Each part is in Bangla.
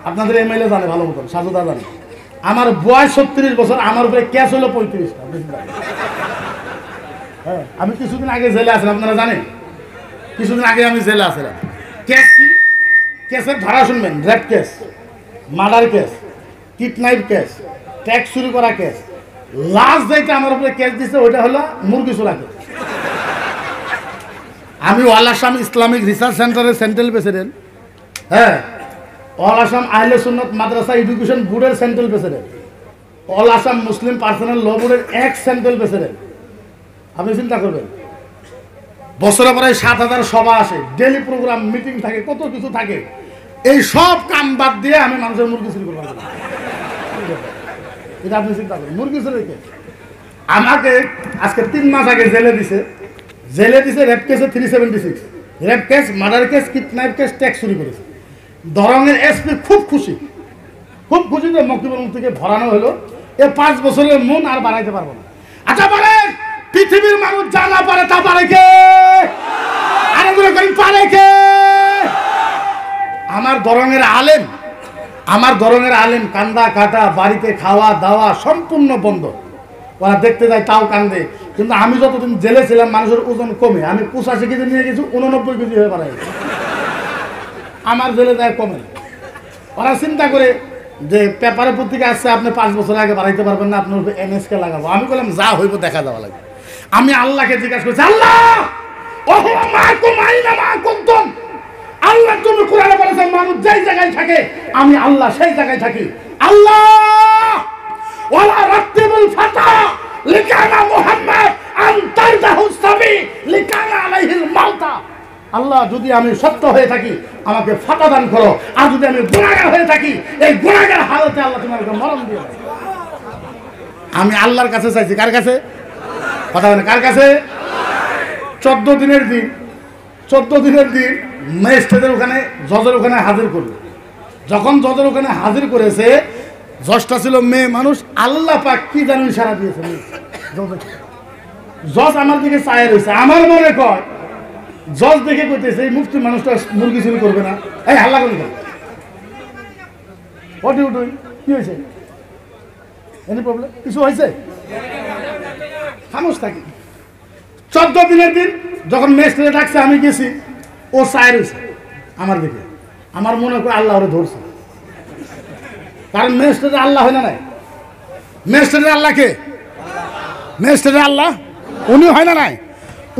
আপনাদের এমএলএ জানে ভালো মতন, সাজুদা জানে। আমার বয়স 36 বছর, আমার উপরে ক্যাশ হলো 35টা। হ্যাঁ, আমি কিছুদিন আগে জেলে আছিলাম, আপনারা জানেন। কিছুদিন আগে আমি জেলে আছিলাম। কেস কি? কেসের ধারা শুনবেন। Rape case, murder case, kidnap case, tax চুরি করা কেস। লাস্ট যেটা আমার উপরে কেস দিচ্ছে ওইটা হলো মুরগি চোরা কেস। আমি অল আসাম ইসলামিক রিসার্চ সেন্টারের সেন্ট্রাল প্রেসিডেন্ট। হ্যাঁ, অল আসাম আহলে সুন্নাত মাদ্রাসা এডুকেশন বোর্ডের সেন্ট্রাল প্রেসিডেন্ট, অল আসাম মুসলিম পার্সোনাল ল বোর্ডের এক্স সেন্ট্রাল প্রেসিডেন্ট। আপনি চিন্তা করবেন, বছরে প্রায় 7,000 সভা আসে, ডেলি প্রোগ্রাম, মিটিং থাকে, কত কিছু থাকে। এই সব কাম বাদ দিয়ে আমি মানুষের মুরগি চুরি করবো, এটা আপনি চিন্তা করেন। মুরগি চুরি রেখে আমাকে আজকে 3 মাস আগে জেলে দিছে। রেপ কেসে 376, rape case, murder case, kidnap case, tax চুরি করেছে। দরঙের এসপি খুব খুশি যে মকিবুল মুফতিকে ভরানো হলো। 5 বছরের মন আর বাড়াইতে পারবো না। আচ্ছা বলেন, পৃথিবীর মানুষ যা না পারে তা পারে কে? পারে কে? আমার দরঙের আলেম কান্দা কাটা, বাড়িতে খাওয়া দাওয়া সম্পূর্ণ বন্ধ। ওরা দেখতে যায় তাও কান্দে। কিন্তু আমি যতদিন জেলে ছিলাম মানুষের ওজন কমে, আমি 85 কেজি নিয়ে গেছি, 89 কেজি হয়ে পারে। আমার জেলে যায় কমে। ওরা চিন্তা করে যে পেপারে পত্রিকা আসছে আপনি 5 বছর আগে বাড়াইতে পারবেন না, আপনার এনএসকে লাগাবো। আমি বললাম যা হইব দেখা যাওয়া লাগবে। আমি আল্লাহকে জিজ্ঞাসা করছি, আল্লাহ আল্লাহ তুমি কোরআনে বলেছেন মানুষ যেই জায়গায় থাকে আমি আল্লাহ সেই জায়গায় থাকি। আল্লাহ ওয়ালা রাত্তিবুল ফাতা লিকানা মুহাম্মদ আনতারদাহু সাবি লিকানা আলাইহিল মাউতা। আল্লাহ যদি আমি সত্য হয়ে থাকি আমাকে ফাতা দান করো, আর যদি আমি গুনাহগার হয়ে থাকি এই গুনাহগার হালতে আল্লাহ তুমি আমাকে মরণ দিও। আমি আল্লাহর কাছে চাইছি। কার কাছে? কথা বলেন, কার কাছে? 14 দিনের দিন ম্যাজিস্ট্রেটের ওখানে, জজের ওখানে হাজির করলো। যখন জজের ওখানে হাজির করেছে, জজটা ছিল মেয়ে মানুষ। আল্লাহ পাক কি জানি ইশারা দিয়েছে, জজ আমার দিকে চায় রয়েছে। আমার মনে কয় জজ দেখে কইতেছে এই মুফতি মানুষটা মুরগি চুরি করবে না। এই হাল্লা করি উঠুই, কি হয়েছে? Any problem? কিছু হয়েছে? খামোশ থাকি। 14 দিনের দিন যখন ম্যাজিস্ট্রেট ডাকছে আমি গেছি, ও চায় রয়েছে আমার দিকে। আমার মনে করে আল্লাহ ওরে ধরছে, কারণ ম্যাজিস্ট্রেট আল্লাহ হয় না নাই? ম্যাজিস্ট্রেট আল্লাহ কে? ম্যাজিস্ট্রেট আল্লাহ উনি হয় না নাই?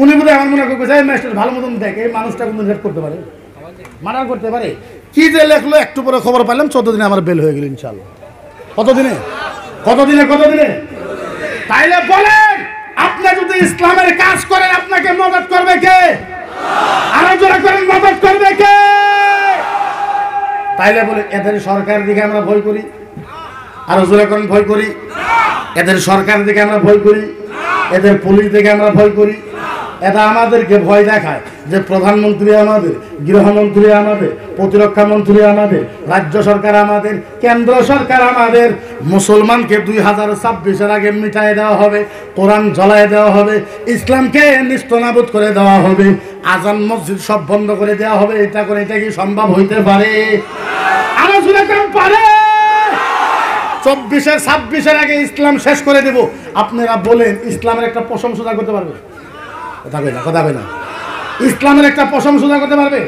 উনি বলে আমার মনে করে ম্যাজিস্ট্রেট ভালো মতন দেখ এই মানুষটা কিন্তু রেপ করতে পারে, মার্ডার করতে পারে। কি যে লেখলো, একটু পরে খবর পাইলাম 14 দিনে আমার বেল হয়ে গেল ইনশাআল্লাহ। কতদিনে? তাইলে বলেন, আপনি যদি ইসলামের কাজ করেন আপনাকে মদদ করবে কে? আরো জোরে করেন, মদদ করবে কে? তাইলে বলে এদের সরকারের দিকে আমরা ভয় করি। আরো জোরে করেন, ভয় করি। এদের সরকারের দিকে আমরা ভয় করি, এদের পুলিশ দিকে আমরা ভয় করি। এটা আমাদেরকে ভয় দেখায় যে প্রধানমন্ত্রী আমাদের, গৃহমন্ত্রী আমাদের, প্রতিরক্ষা মন্ত্রী আমাদের, রাজ্য সরকার আমাদের, কেন্দ্র সরকার আমাদের। মুসলমানকে 2026-এর আগে মিটাই দেওয়া হবে, কোরআন জ্বলায় দেওয়া হবে, ইসলামকে নিস্তনাবুদ করে দেওয়া হবে, আজান মসজিদ সব বন্ধ করে দেওয়া হবে। এটা করে এটা কি সম্ভব হইতে পারে? আলোচনা কেন পারে? 24-26-এর আগে ইসলাম শেষ করে দেব। আপনারা বলেন ইসলামের একটা প্রশংসা করতে পারবে? কথা কই না। ইসলামের একটা প্রশংসা করতে পারবে?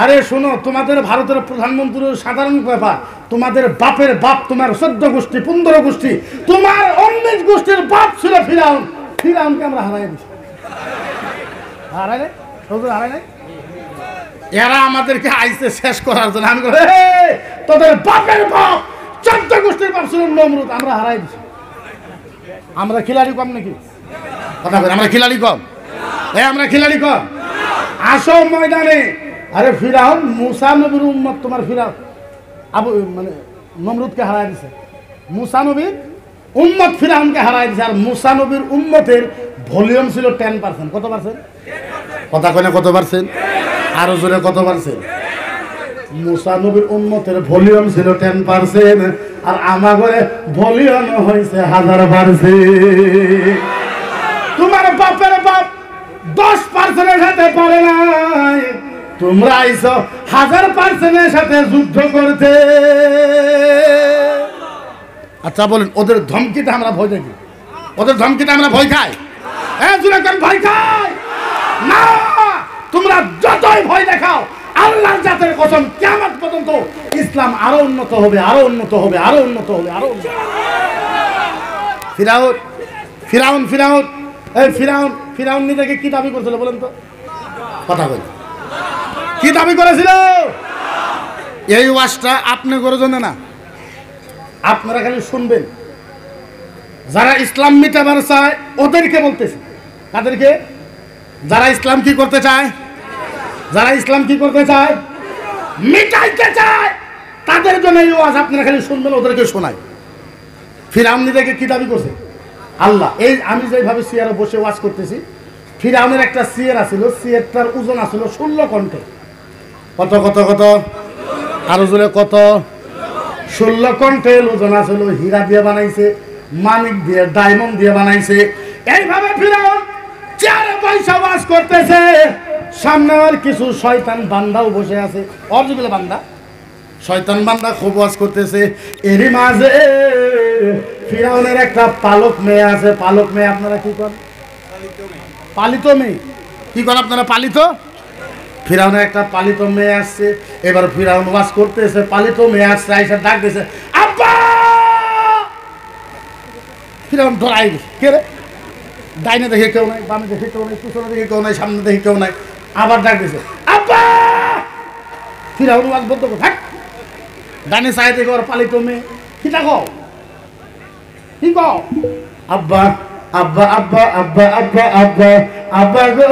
আরে শোনো, তোমাদের ভারতের প্রধানমন্ত্রীর সাধারণ ব্যাপার, তোমাদের বাপের বাপ, তোমার 14 গোষ্ঠী 15 গোষ্ঠী, তোমার 19 গোষ্ঠীর বাপ ছিল ফিরাউন। ফিরাউনকে আমরা হারাই দিছি। হারাই নাই? এরা আমাদেরকে আইসে শেষ করার জন্য। আমি তোদের বাপের বাপ 14 গোষ্ঠীর বাপ ছিল নমরুদ, আমরা হারাই দিছি। আমরা খিলাড়ি কম নাকি? কথা বলেন, আমরা খিলাড়ি কম? আমরা খিলাড়ি কম? আসো ময়দানে। আরে ফিরাউন মুসা নবীর উম্মত, তোমার ফিরাউন নমরুদকে হারাই দিছে। মুসা নবীর উম্মত ফিরাউনকে হারাই দিছে। আর মুসা নবীর উম্মতের ভলিউম ছিল 10%। কত পার্সেন্ট? কথা কয় না, কত পার্সেন্ট? আরো জোরে, কত পার্সেন্ট? মুসা নবীর উম্মতের ভলিউম ছিল 10%, আর আমাগরে ভলিউম হয়েছে 1000%। তোমার বাপের বাপ 10% সাথে পারে নাই, তোমরা আইছো 1000% সাথে যুদ্ধ করতে। আচ্ছা বলেন, ওদের ধমকিটা আমরা ভয় দেখি? ওদের ধমকিটা আমরা ভয় খাই? হ্যাঁ জুড়ে কেন ভয় খাই না? তোমরা যতই ভয় দেখাও, আল্লাহর জাতের কসম, কিয়ামত পর্যন্ত ইসলাম আরো উন্নত হবে, আরো উন্নত হবে, আরো উন্নত হবে, আরো উন্নত। ফিরাউন ফিরাউন ফিরাউন এই ফিরাউন ফিরাউন নিজেকে কি দাবি করেছিল বলেন তো? কথা বল, কি দাবি করেছিল? এই ওয়াজটা আপনি করে জন্য না, আপনারা খালি শুনবেন। যারা ইসলাম মিটাবার চায় ওদেরকে বলতেছে। কাদেরকে? যারা ইসলাম কি করতে চায়, যারা ইসলাম কি করতে চায়, মিটাইতে চায়, তাদের জন্য এই ওয়াজ আপনারা খালি শুনবেন, ওদেরকে শোনায়। ফিরাউন নিজেকে কি দাবি করছে? আল্লাহ। এই আমি যেভাবে চেয়ারে বসে ওয়াজ করতেছি, ফিরাউনের একটা চেয়ার আছিল, চেয়ারটার ওজন আছিল 16 কণ্ঠে। কত কত কত? আরো জোরে কত? 16 কণ্ঠে ওজন আছিল। হীরা দিয়ে বানাইছে, মানিক দিয়ে, ডায়মন্ড দিয়ে বানাইছে। এইভাবে ফিরাউন চেয়ারে পয়সা ওয়াজ করতেছে। সামনে আর কিছু শয়তান বান্দাও বসে আছে, অর্জুগুলো বান্দা, শয়তান বান্দা খুব ওয়াজ করতেছে। এরই মাঝে ফিরাউনের একটা পালক মেয়ে আছে। পালক মেয়ে আপনারা কি করেন? পালিত মেয়ে। কি করেন আপনারা? পালিত। ফিরাউনের একটা পালিত মেয়ে আসছে। এবার ফিরাউন ওয়াজ করতেছে, পালিত মেয়ে আসছে, আইসা ডাক দিয়েছে, আব্বা। ফিরাউন ধরাই গেছে, কে রে? ডাইনে দেখে কেউ নাই, বামে দেখে কেউ নাই, পিছনে দেখে কেউ নাই, সামনে দেখে কেউ নাই। আবার ডাক দিয়েছে, আব্বা। ফিরাউন ওয়াজ বলতে থাক। ডাইনে চাই দেখে ওর পালিত মেয়ে, কি ডাকো? কি কও? আব্বা আব্বা আব্বা আব্বা আব্বা আব্বা আব্বা গো,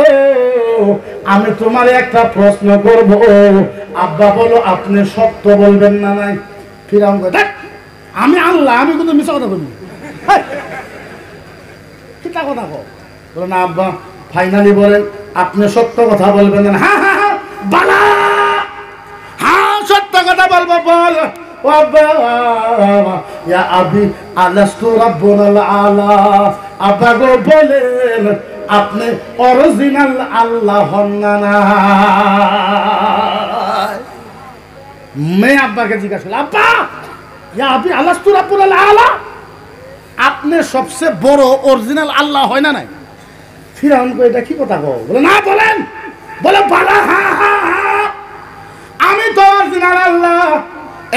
আমি তোমার একটা প্রশ্ন করব, আব্বা বলো আপনি সত্য বলবেন না নাই? ফিরাউন কয়, দেখ আমি আল্লাহ, আমি কিন্তু মিছা কথা বলবো। কিটা কথা কও? বলো না আব্বা, ফাইনালি বলেন আপনি সত্য কথা বলবেন না? হ্যাঁ হ্যাঁ হ্যাঁ বালা, হ্যাঁ সত্য কথা বলবো, বল। ইয়া আবি আলাস্তু রাব্বুল আলা, আব্বা গো বলেন আপনি অরিজিনাল আল্লাহ হন না? মেয়ে আব্বাকে জিজ্ঞাসা করল, আব্বা ইয়া আবি আলাস্তু রাব্বুল আলা, আপনি সবচেয়ে বড় অরিজিনাল আল্লাহ হয় না নাই? ফিরাউন কো, এটা কি কথা কও? বলে না বলেন। বলে বালা, হ্যাঁ হ্যাঁ হ্যাঁ আমি তো অরিজিনাল আল্লাহ।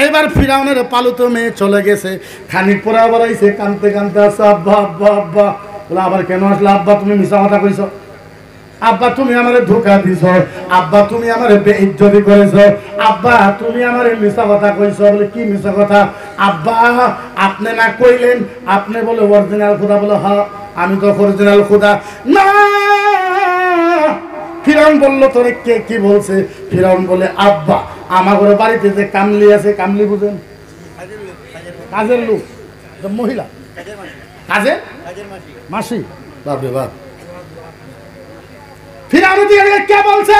এবার ফিরাউনের পালিত মেয়ে চলে গেছে। খানিক পরে আবার আইছে, কানতে কানতে আসছে, আব্বা আব্বা আব্বা। বলে আবার কেন আসলে? আব্বা তুমি মিছা কথা কইছ, আব্বা তুমি আমারে ধোঁকা দিছ, আব্বা তুমি আমারে বেইজ্জতি করেছ, আব্বা তুমি আমারে মিছা কথা কইছ। বলে কি মিছা কথা? আব্বা আপনি না কইলেন আপনি বলে অরিজিনাল খোদা? বলে হ্যাঁ আমি তো অরিজিনাল খোদা। না। ফিরাউন বলল, তোরে কে কি বলছে? ফিরাউন বলে, আব্বা আমার ঘরে বাড়িতে যে কামলি আছে, কামলি বুঝেন? কাজের লোক, মহিলা, কাজের মাসি। বাপরে বাপ। ফিরাউন কে বলছে?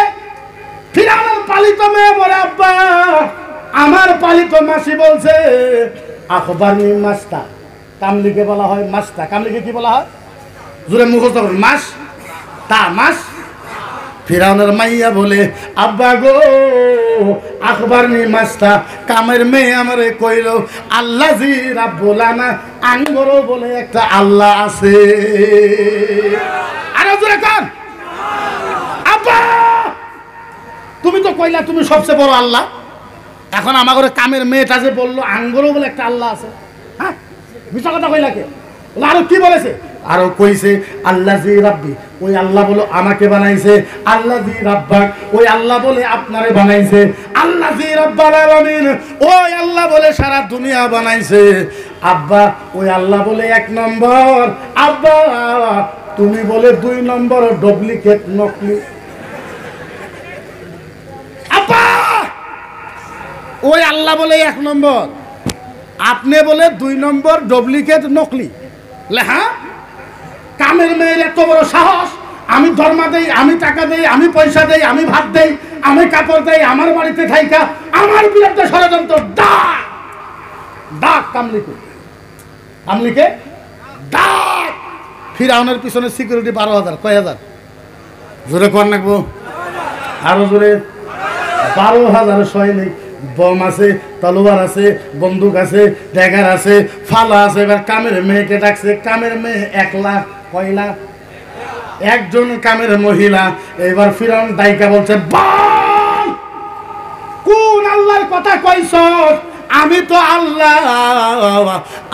ফিরাউনের পালিত মেয়ে বলে, আব্বা আমার পালিত মাসি বলছে। আখবারনি মাস্তা, কামলিকে বলা হয় মাস্তা। কামলিকে কি বলা হয়? জোরে মুখস্থ করুন, মাস তা মাস। ফিরাউনের মাইয়া বলে, আব্বা গো আখবারনি মাস্তা, কামের মেয়ে আমারে কইল আল্লাহ জি রাব্বুল আনা, আঙ্গর বলে একটা আল্লাহ আছে। আরে জোরে কর, আব্বা তুমি তো কইলা তুমি সবচেয়ে বড় আল্লাহ, এখন আমার ঘরে কামের মেয়েটা যে বললো আঙ্গরও বলে একটা আল্লাহ আছে, হ্যাঁ মিছা কথা কইলা কে? আরো কি বলেছে? আরো কইছে আল্লাহ জি রাব্বি, ওই আল্লাহ বলো আমাকে বানাইছে। আল্লাহ জি রাব্বাক, ওই আল্লাহ বলে আপনারে বানাইছে। আল্লাহ জি রাব্বাল আলামিন, ওই আল্লাহ বলে সারা দুনিয়া বানাইছে। আব্বা ওই আল্লাহ বলে 1 নম্বর, আব্বা তুমি বলে 2 নম্বর, ডুপ্লিকেট নকলি। আব্বা ওই আল্লাহ বলে 1 নম্বর, আপনি বলে 2 নম্বর, ডুপ্লিকেট নকলি। হ্যাঁ কামের মেয়ের এত বড় সাহস, আমি ধর্মা দেই, আমি টাকা দেই, আমি পয়সা দেই, আমি ভাত দেই, আমি কাপড় দেই, আমার বাড়িতে থাইকা আমার বিরুদ্ধে ষড়যন্ত্র। ডাক ডাক কামলিকে, কামলিকে ডাক। ফিরাউনের পিছনে সিকিউরিটি 12,000। কয় হাজার? জোরে কর নাকবো, আরো জোরে। 12,000 সৈনিক, বম আছে, তলোয়ার আছে, বন্দুক আছে, ড্যাগার আছে, ফালা আছে। এবার কামের মেয়েকে ডাকছে। কামের মেয়ে 1 লাখ। কয় লাখ? একজন কামের মহিলা। এবার ফিরাউন দাইকা বলছে, বল কোন আল্লাহর কথা কইছস? আমি তো আল্লাহ,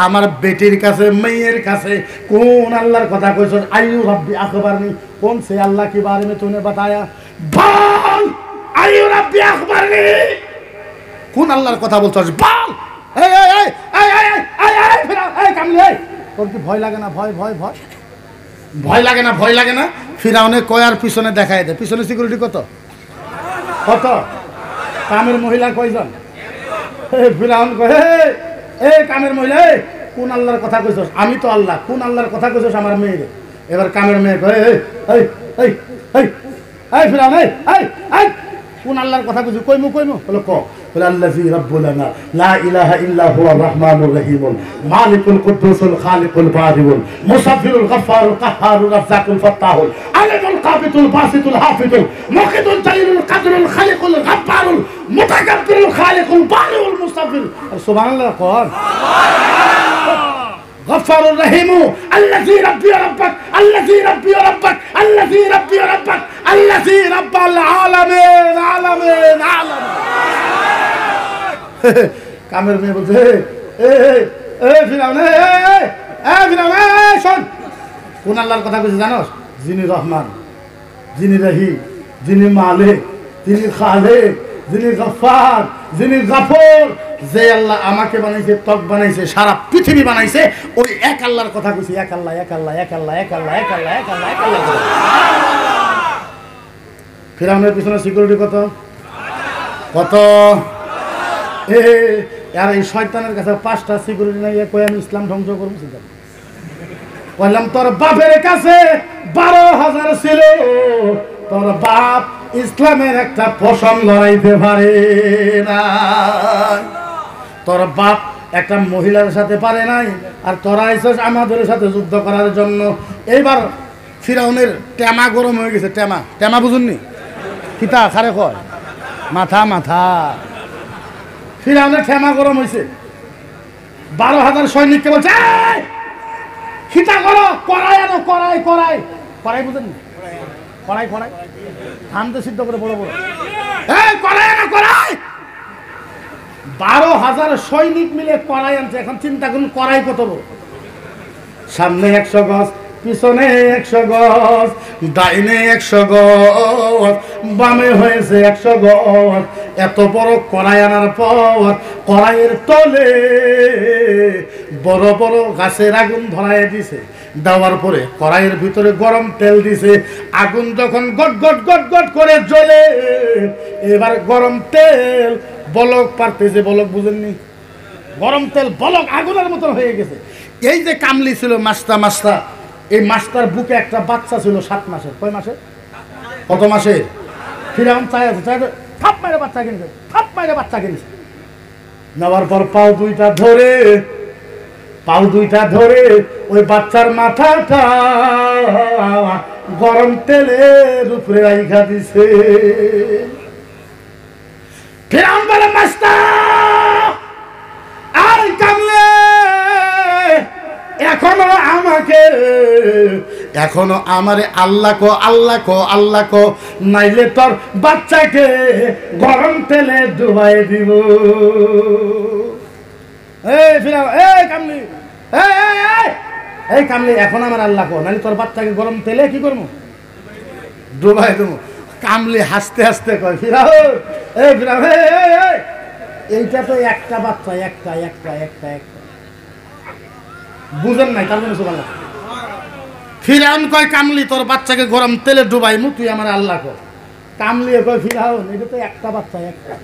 আমার বেটির কাছে, মেয়ের কাছে কোন আল্লাহর কথা কইছস? আইয়ু রাব্বি আখবারনি, কোন সে अल्लाह के बारे में तूने बताया? বল আইয়ু রাব্বি আখবারনি, কোন আল্লাহর কথা বলছস? বল। এই এই এই এই এই এই ফিরাউন, এই কামলি, এই তোর কি ভয় লাগে না? ভয় ভয় ভয় ভয় লাগে না? ভয় লাগে না? ফিরাউনে কয়ার পিছনে দেখায় দেয়। পিছনে সিকিউরিটি কত? কত? কামের মহিলা কয়জন? ফিরাউন কয়, এই কামের মহিলা, কোন আল্লাহর কথা কইছস? আমি তো আল্লাহ, কোন আল্লাহর কথা কইছস আমার মেয়েরে? এবার কামের মেয়ে কয়, এই এই এই এই এই ফিরাউন, এই এই এই কোন আল্লাহর কথা কইছস? কইমু কইমু। বলে ক। বলে আল্লাযী রাব্বুনা লা ইলাহা ইল্লা হুয়া রাহমানুর রহিম মালিকুল কুদ্দুসুল খালিকুল বারিউল মুসাফফিরুল গফফারুল কাহ্হারুর রাজ্জাকুল ফাত্তাহুল আলিমুল কাবিতুল বাসিতুল হাফিজুল মুকিদুল জালিলুল কাদরুল খালিকুল গফফারুল মুতাকাব্বিরুল খালিকুল বারিউল মুসাফফির। সুবহানাল্লাহ। কোন غفار الرحيم الذي ربي وربك الذي ربي وربك الذي ربي وربك الذي رب العالمين عالمين عالمين। কামের মেয়ে বলছে, ফিরাউন, ফিরাউন, শোন, কোন আল্লাহর কথা কইছে জানোস? যিনি রহমান, যিনি রহিম, যিনি মালিক, যিনি খালিক, যিনি গফফার, যিনি গফুর, যে আল্লাহ আমাকে বানাইছে, তক বানাইছে, সারা পৃথিবী বানাইছে, ওই এক আল্লাহর কথা কইছি। এক আল্লাহ, এক আল্লাহ, এক আল্লাহ, এক আল্লাহ, এক আল্লাহ, এক আল্লাহ, এক আল্লাহ। ফিরাউনের পিছনে সিকিউরিটি কত? কত? আর এই শয়তানের কাছে 5টা সিকিউরিটি নাই। কই আমি ইসলাম ধ্বংস করব? বললাম তোর বাপের কাছে 12,000 ছিল, তোর বাপ ইসলামের একটা পশম লড়াইতে পারে না, তোর বাপ একটা মহিলার সাথে পারে নাই, আর তোরা আইছস আমাদের সাথে যুদ্ধ করার জন্য। এইবার ফিরাউনের টেমা গরম হয়ে গেছে। টেমা, টেমা বুঝুননি? কিতা খারে কয় মাথা, মাথা। ফিরাউনের টেমা গরম হয়েছে। 12,000 সৈনিককে বলছে, খিতা করো, কড়াই আনো, কড়াই, কড়াই, কড়াই বুঝেননি? কড়াই, কড়াই থামতে সিদ্ধ করে বড় বড়, কড়াই আনো, কড়াই। 12,000 সৈনিক মিলে কড়াই আনছে। এখন চিন্তা করুন কড়াই কত বড়। সামনে 100 গজ, পিছনে 100 গজ, ডাইনে 100 গজ, বামে হয়েছে 100 গজ। এত বড় কড়াই আনার পর কড়াইয়ের তলে বড় বড় গাছের আগুন ধরায় দিছে। দেওয়ার পরে কড়াইয়ের ভিতরে গরম তেল দিছে। আগুন যখন গট গট গট গট করে জ্বলে, এবার গরম তেল বলক পারতেছে। বলক বুঝেননি? গরম তেল বলক আগুনের মতন হয়ে গেছে। এই যে কামলি ছিল মাস্তা, মাস্তা, এই মাস্টার বুকে একটা বাচ্চা ছিল 7 মাসের। কয় মাসের? কত মাসের? ফিরাউন চাই আছে, চাই থাপ মাইরে বাচ্চা কিনেছে, থাপ মাইরে বাচ্চা কিনেছে। নেওয়ার পর পাও দুইটা ধরে ওই বাচ্চার মাথাটা গরম তেলের উপরে রাইখা দিছে। ফিরাউন বলে, মাস্টার আর কামলে এখনো আমারে আল্লাহ কো, আল্লাহ কো, আল্লাহ কো, নাইলে তোর বাচ্চাকে গরম তেলে ডুবাই দিব। এই কামলি, এখন আমার আল্লাহ কো, নাইলে তোর বাচ্চাকে গরম তেলে কি করবো? ডুবাই দেবো। কামলি হাসতে হাসতে কয়, ফিরাউন, ফিরাউন, এইটা তো একটা বাচ্চা, একটা একটা একটা একটা বুঝেন নাই? তার জন্য সুবহানাল্লাহ। ফিরাউন কয়, কামলি তোর বাচ্চাকে গরম তেলে ডুবাইমু, তুই আমার আল্লাহ কর। কামলি কয়, ফিরাউন এটা তো একটা বাচ্চা, একটা।